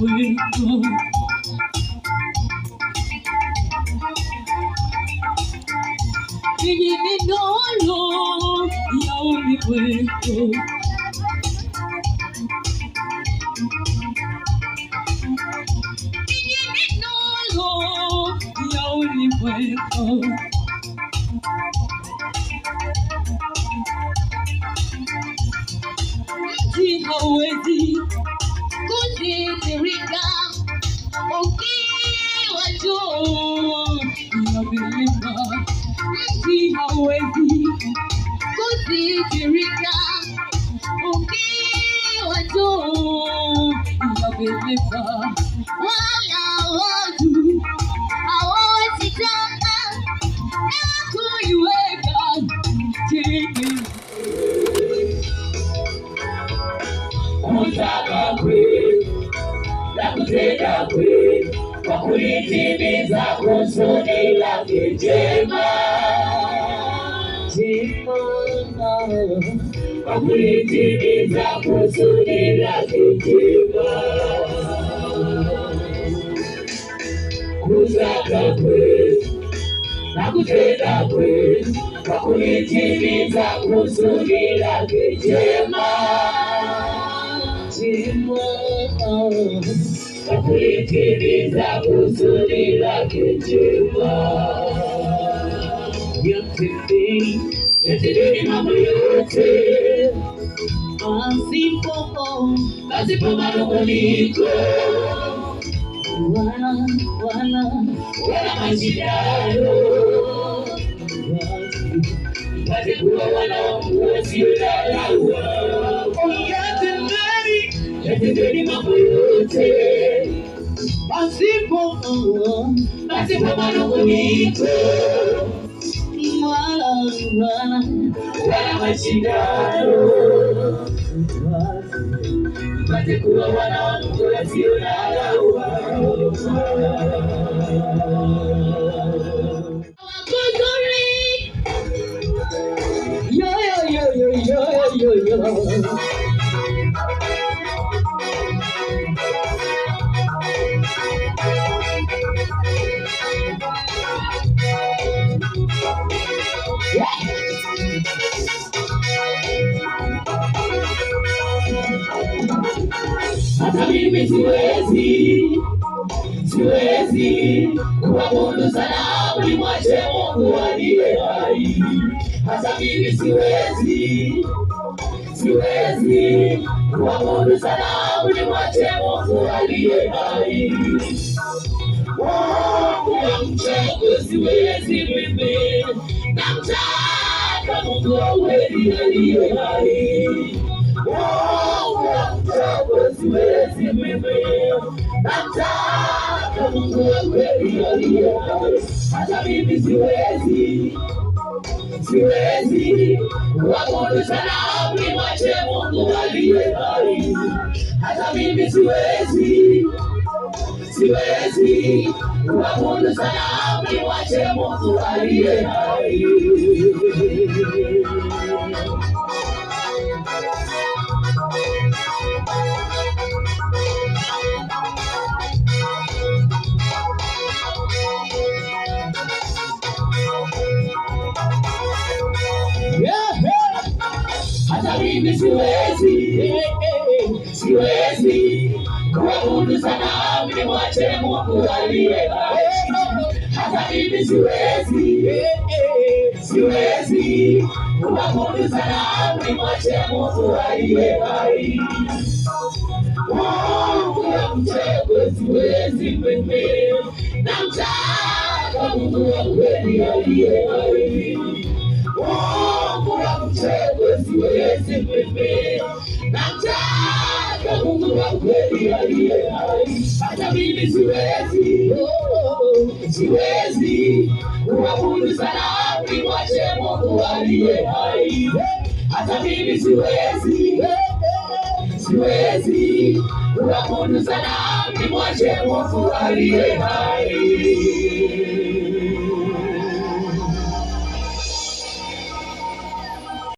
ulimwengu. Hii ni nuru ya ulimwengu. Hii ni nuru ya ulimwengu. Mti hauwezi kutirika ukiwa juu ya milima. Mti hauwezi kutirika ukiwa juu ya milima. Wala watu hawawezi taka na kuiweka chini. Kutaka kweli na kutenda kweli kwa kulitimiza kusudi lake jema, kwa kulitimiza kusudi lake jema. Kutaka kweli na kutenda kweli kwa kulitimiza kusudi lake jema, kwa kulitimiza kusudi lake jema. Yatendeni mambo yote pasipo manung'uniko wala mashindano, mpate kuwa wana wa Mungu wasio na lawama. Yatendeni mambo yote pasipo manung'uniko wala mashindano, mpate kuwa wana wa Mungu wasio na lawama. Hata mimi siwezi kuabudu sanamu nimwache Mungu aliye hai. Hata mimi siwezi kuabudu sanamu nimwache Mungu aliye hai. Mungu namchagua siwezi mimi, namtaka Mungu wa kweli aliye hai. Mungu namchagua siwezi mimi, namtaka Mungu wa kweli aliye hai. Hata mimi siwezi kuabudu sanamu nimwache Mungu aliye hai. Hata mimi siwezi kuabudu sanamu nimwache Mungu aliye hai. Hata mimi siwezi kuabudu sanamu nimwache Mungu aliye hai. Hata mimi siwezi kuabudu sanamu nimwache Mungu aliye hai. Mungu namchagua siwezi mimi, namtaka Mungu wa kweli aliye hai. Mungu namchagua siwezi mimi, namtaka Mungu wa kweli aliye hai. Hata mimi siwezi kuabudu sanamu nimwache Mungu aliye hai. Hata mimi siwezi kuabudu sanamu nimwache Mungu aliye hai.